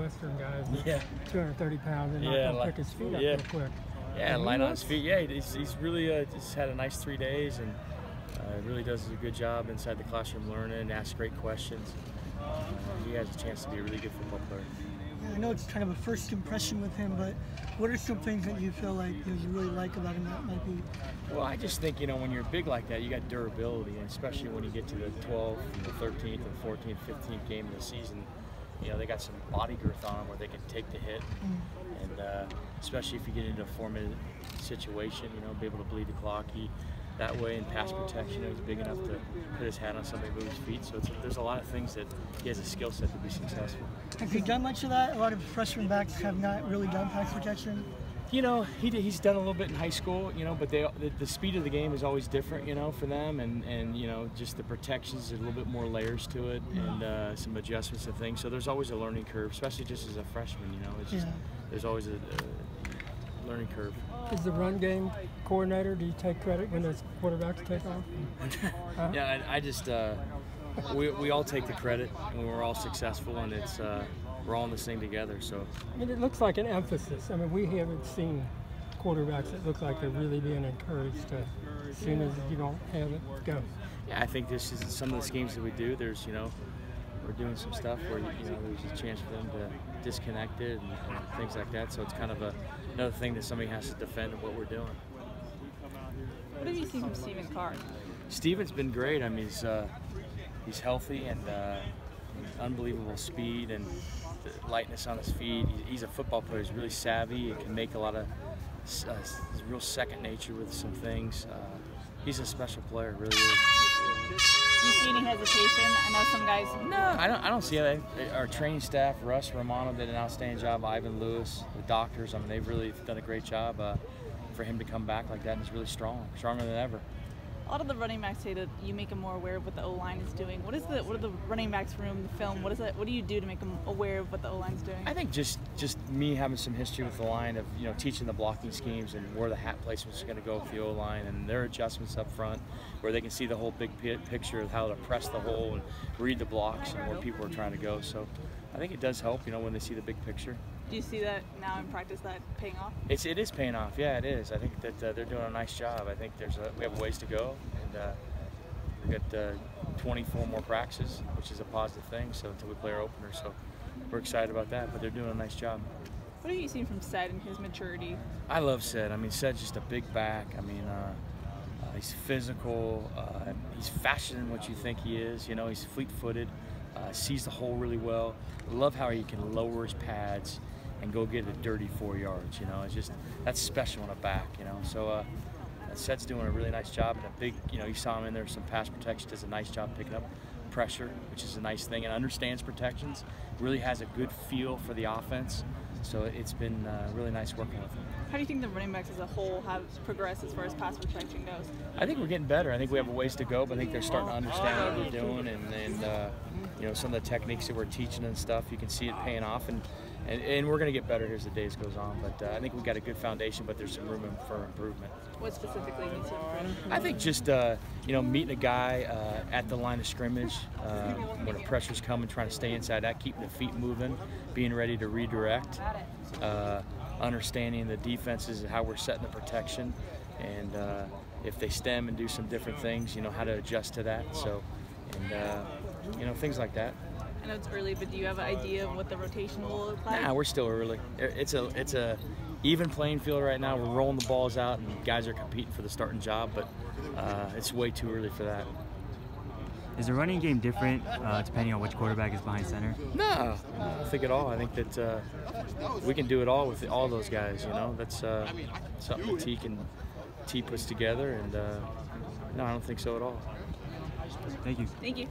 Western guys. Yeah. 230 pounds and not going to pick his feet up real quick. Yeah, and light on his feet. Yeah, he's really just had a nice 3 days, and really does a good job inside the classroom learning, asks great questions. He has a chance to be a really good football player. Yeah, I know it's kind of a first impression with him, but what are some things that you feel like you really like about him that might be? Well, I just think, when you're big like that, you got durability, and especially when you get to the 12th, the 13th, and 14th, 15th game of the season, they got some body girth on them where they can take the hit, and especially if you get into a 4-minute situation, be able to bleed the clock. That way in pass protection, he's big enough to put his hat on somebody, move his feet. So there's a lot of things that he has a skill set to be successful. Has he done much of that? A lot of freshman backs have not really done pass protection. He's done a little bit in high school, but the speed of the game is always different, for them, and just the protections, there's a little bit more layers to it, and some adjustments and things. So there's always a learning curve, especially just as a freshman, it's just, there's always a learning curve. Is the run game coordinator, do you take credit when the quarterbacks take off? Yeah, I just, we all take the credit, and we're all successful, and it's, we're all in this thing together. So it looks like an emphasis. We haven't seen quarterbacks that look like they're really being encouraged to, as soon as you don't have it, go. Yeah, I think this is some of the schemes that we do. There's, we're doing some stuff where, there's a chance for them to disconnect it and things like that. So it's kind of another thing that somebody has to defend of what we're doing. What have you seen from Steven Carr? Steven's been great. He's healthy and unbelievable speed and lightness on his feet. He's a football player. He's really savvy. He can make a lot of real second nature with some things. He's a special player, really is. Do you see any hesitation? I know some guys. No, I don't see it. Our training staff, Russ Romano did an outstanding job. Ivan Lewis, the doctors. They've really done a great job for him to come back like that. And he's really strong, stronger than ever. A lot of the running backs say that you make them more aware of what the O-line is doing. What are the running backs room, the film? What do you do to make them aware of what the O-line is doing? I think just me having some history with the line of teaching the blocking schemes and where the hat placement is going to go with the O-line and their adjustments up front, where they can see the whole big picture of how to press the hole and read the blocks and where people are trying to go. So I think it does help, when they see the big picture. Do you see that now in practice, that paying off? It is paying off. Yeah, it is. I think that they're doing a nice job. I think we have a ways to go, and we've got 24 more practices, which is a positive thing. So until we play our opener, so we're excited about that. But they're doing a nice job. What have you seen from Sed and his maturity? I love Sed. Sed's just a big back. He's physical. He's faster than what you think he is. He's fleet-footed. Sees the hole really well. I love how he can lower his pads and go get a dirty 4 yards. It's just, that's special on a back. So Sed's doing a really nice job, and a big, you saw him in there, some pass protection, does a nice job picking up pressure, which is a nice thing, and understands protections, really has a good feel for the offense. So it's been really nice working with him. How do you think the running backs as a whole have progressed as far as pass protection goes? I think we're getting better. I think we have a ways to go, but I think they're starting to understand what we're doing, and some of the techniques that we're teaching and stuff, you can see it paying off, and we're going to get better as the days goes on. But I think we've got a good foundation, but there's some room for improvement. What specifically needs to improve? I think just meeting a guy at the line of scrimmage when the pressure's coming, trying to stay inside that, keeping the feet moving, being ready to redirect, understanding the defenses and how we're setting the protection, and if they stem and do some different things, how to adjust to that. So, and things like that. I know it's early, but do you have an idea of what the rotation will look like? Nah, we're still early. It's a even playing field right now. We're rolling the balls out, and guys are competing for the starting job, but it's way too early for that. Is the running game different depending on which quarterback is behind center? No, I don't think at all. I think that we can do it all with all those guys. That's something that T puts together, and no, I don't think so at all. Thank you. Thank you.